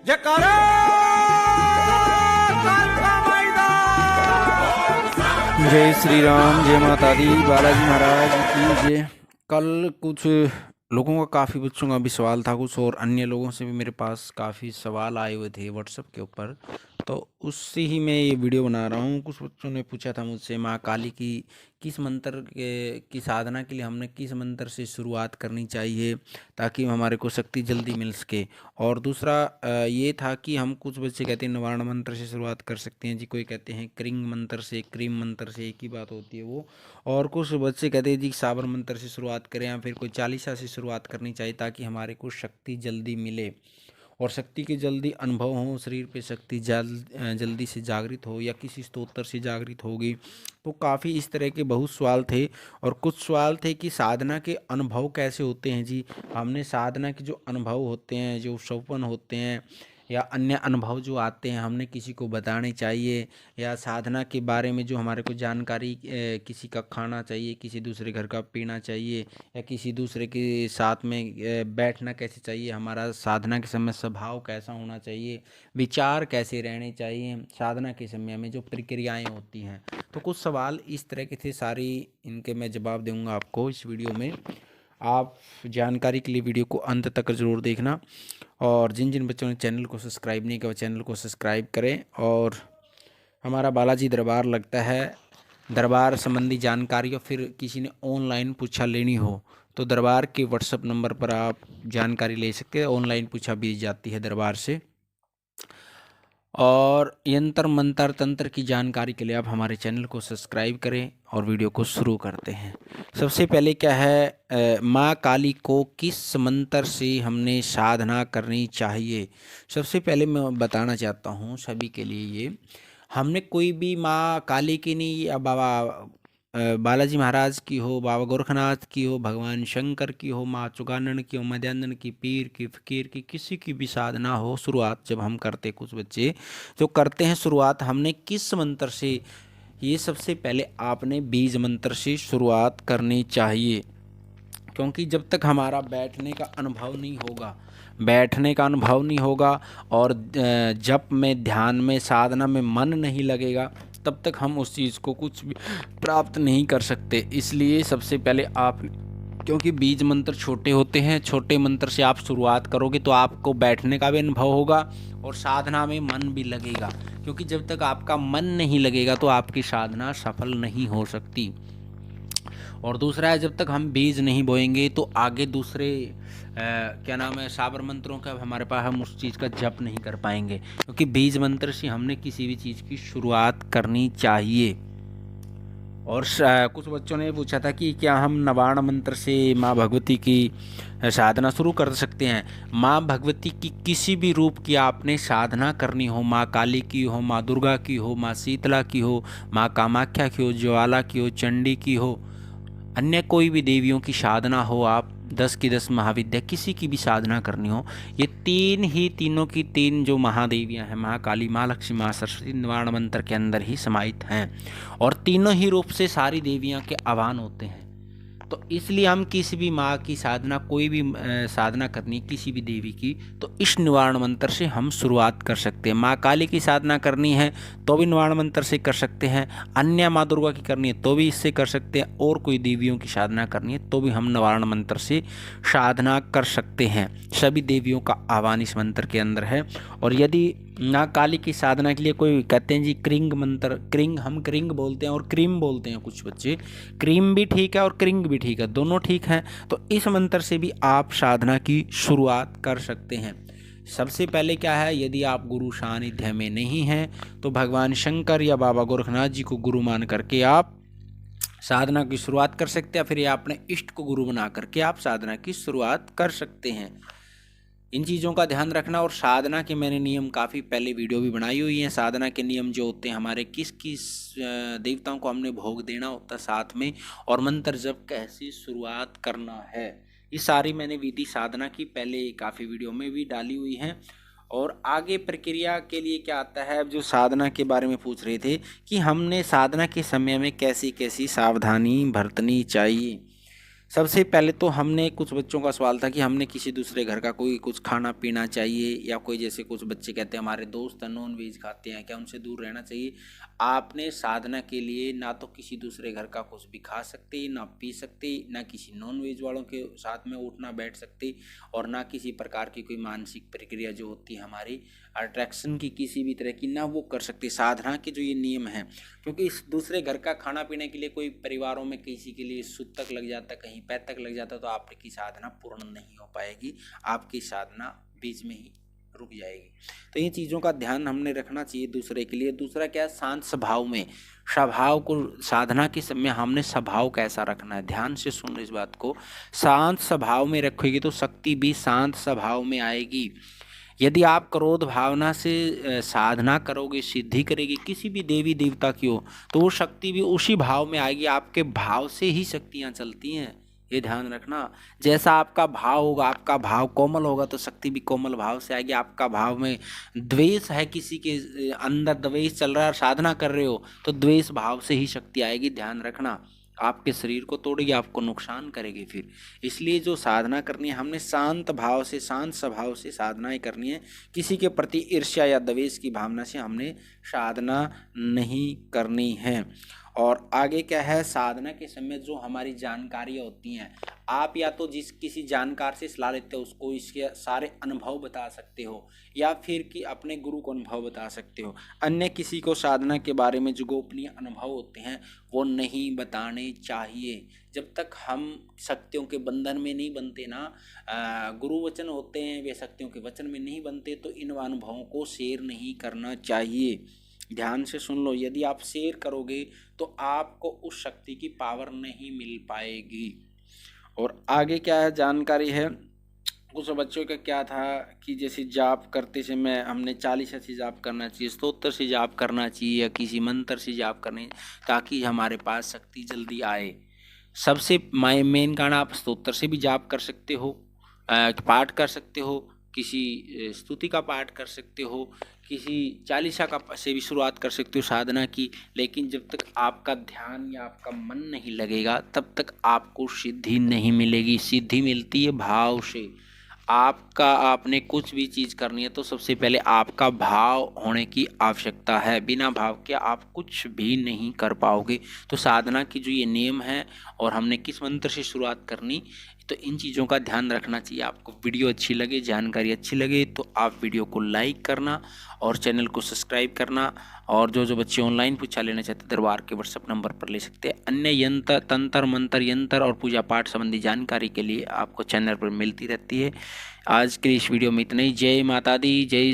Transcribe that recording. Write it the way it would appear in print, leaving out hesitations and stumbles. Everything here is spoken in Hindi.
जयकारा जय श्री राम, जय माता दी, बालाजी महाराज की जय। कल कुछ लोगों का काफ़ी बच्चों का भी सवाल था कुछ, और अन्य लोगों से भी मेरे पास काफ़ी सवाल आए हुए थे व्हाट्सएप के ऊपर, तो उससे ही मैं ये वीडियो बना रहा हूँ। कुछ बच्चों ने पूछा था मुझसे माँ काली की किस मंत्र की साधना के लिए हमने किस मंत्र से शुरुआत करनी चाहिए ताकि हमारे को शक्ति जल्दी मिल सके। और दूसरा ये था कि हम कुछ बच्चे कहते हैं निवारण मंत्र से शुरुआत कर सकते हैं जी, कोई कहते हैं क्रिंग मंत्र से, क्रीम मंत्र से, एक ही बात होती है वो। और कुछ बच्चे कहते हैं जी साबर मंत्र से शुरुआत करें या फिर कोई चालीसा से शुरुआत करनी चाहिए ताकि हमारे को शक्ति जल्दी मिले और शक्ति के जल्दी अनुभव हो, शरीर पे शक्ति जल्दी से जागृत हो या किसी स्तोत्र से जागृत होगी। तो काफ़ी इस तरह के बहुत सवाल थे। और कुछ सवाल थे कि साधना के अनुभव कैसे होते हैं जी। हमने साधना के जो अनुभव होते हैं, जो सौपन होते हैं या अन्य अनुभव जो आते हैं, हमने किसी को बताने चाहिए या साधना के बारे में जो हमारे को जानकारी किसी का खाना चाहिए, किसी दूसरे घर का पीना चाहिए या किसी दूसरे के साथ में बैठना कैसे चाहिए, हमारा साधना के समय स्वभाव कैसा होना चाहिए, विचार कैसे रहने चाहिए, साधना के समय में जो प्रक्रियाएं होती हैं। तो कुछ सवाल इस तरह के थे, सारी इनके मैं जवाब दूंगा आपको इस वीडियो में। आप जानकारी के लिए वीडियो को अंत तक ज़रूर देखना। और जिन जिन बच्चों ने चैनल को सब्सक्राइब नहीं किया वो चैनल को सब्सक्राइब करें। और हमारा बालाजी दरबार लगता है, दरबार संबंधी जानकारी और फिर किसी ने ऑनलाइन पूछा लेनी हो तो दरबार के व्हाट्सएप नंबर पर आप जानकारी ले सकते हैं, ऑनलाइन पूछा भी जाती है दरबार से। और यंत्र मंत्र तंत्र की जानकारी के लिए आप हमारे चैनल को सब्सक्राइब करें और वीडियो को शुरू करते हैं। सबसे पहले क्या है, माँ काली को किस मंत्र से हमने साधना करनी चाहिए। सबसे पहले मैं बताना चाहता हूँ सभी के लिए ये, हमने कोई भी माँ काली की नहीं या बाबा बालाजी महाराज की हो, बाबा गोरखनाथ की हो, भगवान शंकर की हो, माँ चुगानन की हो, मध्यानंद की, पीर की, फकीर की, किसी की भी साधना हो, शुरुआत जब हम करते, कुछ बच्चे जो करते हैं शुरुआत हमने किस मंत्र से, ये सबसे पहले आपने बीज मंत्र से शुरुआत करनी चाहिए। क्योंकि जब तक हमारा बैठने का अनुभव नहीं होगा, बैठने का अनुभव नहीं होगा और जप में, ध्यान में, साधना में मन नहीं लगेगा, तब तक हम उस चीज़ को कुछ भी प्राप्त नहीं कर सकते। इसलिए सबसे पहले आप, क्योंकि बीज मंत्र छोटे होते हैं, छोटे मंत्र से आप शुरुआत करोगे तो आपको बैठने का भी अनुभव होगा और साधना में मन भी लगेगा। क्योंकि जब तक आपका मन नहीं लगेगा तो आपकी साधना सफल नहीं हो सकती। और दूसरा है, जब तक हम बीज नहीं बोएंगे तो आगे दूसरे क्या नाम है, साबर मंत्रों का हमारे पास, हम उस चीज़ का जप नहीं कर पाएंगे। क्योंकि बीज मंत्र से हमने किसी भी चीज़ की शुरुआत करनी चाहिए। और कुछ बच्चों ने पूछा था कि क्या हम नवाण मंत्र से माँ भगवती की साधना शुरू कर सकते हैं। माँ भगवती की किसी भी रूप की आपने साधना करनी हो, माँ काली की हो, माँ दुर्गा की हो, माँ शीतला की हो, माँ कामाख्या की हो, ज्वाला की हो, चंडी की हो, अन्य कोई भी देवियों की साधना हो, आप 10 की 10 महाविद्या किसी की भी साधना करनी हो, ये तीनों की तीन जो महादेवियां हैं, माँ काली, माँ लक्ष्मी, माँ सरस्वती, निवारण मंत्र के अंदर ही समाहित हैं और तीनों ही रूप से सारी देवियां के आह्वान होते हैं। तो इसलिए हम किसी भी माँ की साधना, कोई भी साधना करनी किसी भी देवी की, तो इस निवारण मंत्र से हम शुरुआत कर सकते हैं। माँ काली की साधना करनी है तो भी निवारण मंत्र से कर सकते हैं, अन्य माँ दुर्गा की करनी है तो भी इससे कर सकते हैं, और कोई देवियों की साधना करनी है तो भी हम निवारण मंत्र से साधना कर सकते हैं। सभी देवियों का आह्वान इस मंत्र के अंदर है। और यदि माँ काली की साधना के लिए कोई कहते हैं जी क्रिंग मंत्र, क्रिंग हम क्रिंग बोलते हैं और क्रीम बोलते हैं कुछ बच्चे, क्रीम भी ठीक है और क्रिंग भी ठीक है, दोनों ठीक हैं। तो इस मंत्र से भी आप साधना की शुरुआत कर सकते हैं। सबसे पहले क्या है, यदि आप गुरु सानिध्य में नहीं हैं तो भगवान शंकर या बाबा गोरखनाथ जी को गुरु मान करके आप साधना की शुरुआत कर सकते हैं। फिर या अपने इष्ट को गुरु बना करके आप साधना की शुरुआत कर सकते हैं। इन चीज़ों का ध्यान रखना। और साधना के मैंने नियम काफ़ी पहले वीडियो भी बनाई हुई हैं। साधना के नियम जो होते हैं हमारे, किस किस देवताओं को हमने भोग देना होता है साथ में, और मंत्र जब कैसे शुरुआत करना है, ये सारी मैंने विधि साधना की पहले काफ़ी वीडियो में भी डाली हुई हैं। और आगे प्रक्रिया के लिए क्या आता है, जो साधना के बारे में पूछ रहे थे कि हमने साधना के समय में कैसी कैसी सावधानी बरतनी चाहिए। सबसे पहले तो हमने कुछ बच्चों का सवाल था कि हमने किसी दूसरे घर का कोई कुछ खाना पीना चाहिए, या कोई जैसे कुछ बच्चे कहते हैं हमारे दोस्त नॉन वेज खाते हैं, क्या उनसे दूर रहना चाहिए। आपने साधना के लिए ना तो किसी दूसरे घर का कुछ भी खा सकते, ना पी सकते, ना किसी नॉन वेज वालों के साथ में उठना बैठ सकते, और ना किसी प्रकार की कोई मानसिक प्रक्रिया जो होती है हमारी अट्रैक्शन की किसी भी तरह की, ना वो कर सकते। साधना के जो ये नियम हैं, क्योंकि इस दूसरे घर का खाना पीने के लिए कोई परिवारों में किसी के लिए सुद तक लग जाता, कहीं पैर तक लग जाता, तो आपकी साधना पूर्ण नहीं हो पाएगी, आपकी साधना बीच में ही रुक जाएगी। तो इन चीज़ों का ध्यान हमने रखना चाहिए दूसरे के लिए। दूसरा क्या है, शांत स्वभाव में, स्वभाव को साधना के समय हमने स्वभाव कैसा रखना है, ध्यान से सुन इस बात को। शांत स्वभाव में रखेगी तो शक्ति भी शांत स्वभाव में आएगी। यदि आप क्रोध भावना से साधना करोगे, सिद्धि करेगी किसी भी देवी देवता की हो, तो वो शक्ति भी उसी भाव में आएगी। आपके भाव से ही शक्तियाँ चलती हैं, ये ध्यान रखना। जैसा आपका भाव होगा, आपका भाव कोमल होगा तो शक्ति भी कोमल भाव से आएगी। आपका भाव में द्वेष है, किसी के अंदर द्वेष चल रहा है, साधना कर रहे हो, तो द्वेष भाव से ही शक्ति आएगी, ध्यान रखना। आपके शरीर को तोड़ेगी, आपको नुकसान करेगी फिर। इसलिए जो साधना करनी है हमने शांत भाव से, शांत स्वभाव से साधनाएं करनी है। किसी के प्रति ईर्ष्या या द्वेष की भावना से हमने साधना नहीं करनी है। और आगे क्या है, साधना के समय जो हमारी जानकारियाँ होती हैं, आप या तो जिस किसी जानकार से सलाह लेते हो उसको इसके सारे अनुभव बता सकते हो, या फिर कि अपने गुरु को अनुभव बता सकते हो। अन्य किसी को साधना के बारे में जो गोपनीय अनुभव होते हैं वो नहीं बताने चाहिए। जब तक हम शक्तियों के बंधन में नहीं बनते ना, गुरु वचन होते हैं वे शक्तियों के वचन में नहीं बनते, तो इन अनुभवों को शेयर नहीं करना चाहिए। ध्यान से सुन लो, यदि आप शेयर करोगे तो आपको उस शक्ति की पावर नहीं मिल पाएगी। और आगे क्या है जानकारी है, कुछ बच्चों का क्या था कि जैसे जाप करते समय हमने 40 से जाप करना चाहिए, स्तोत्र से जाप करना चाहिए, या किसी मंत्र से जाप करनी, ताकि हमारे पास शक्ति जल्दी आए। सबसे मेन कारण, आप स्तोत्र से भी जाप कर सकते हो, पाठ कर सकते हो, किसी स्तुति का पाठ कर सकते हो, किसी चालीसा का से भी शुरुआत कर सकते हो साधना की। लेकिन जब तक आपका ध्यान या आपका मन नहीं लगेगा तब तक आपको सिद्धि नहीं मिलेगी। सिद्धि मिलती है भाव से। आपने कुछ भी चीज़ करनी है तो सबसे पहले आपका भाव होने की आवश्यकता है। बिना भाव के आप कुछ भी नहीं कर पाओगे। तो साधना की जो ये नियम है, और हमने किस मंत्र से शुरुआत करनी, तो इन चीज़ों का ध्यान रखना चाहिए। आपको वीडियो अच्छी लगे, जानकारी अच्छी लगे तो आप वीडियो को लाइक करना और चैनल को सब्सक्राइब करना। और जो बच्चे ऑनलाइन पूछा लेना चाहते दरबार के व्हाट्सएप नंबर पर ले सकते हैं। अन्य यंत्र, तंत्र मंत्र, यंत्र और पूजा पाठ संबंधी जानकारी के लिए आपको चैनल पर मिलती रहती है। आज के इस वीडियो में इतना ही। जय माता दी, जय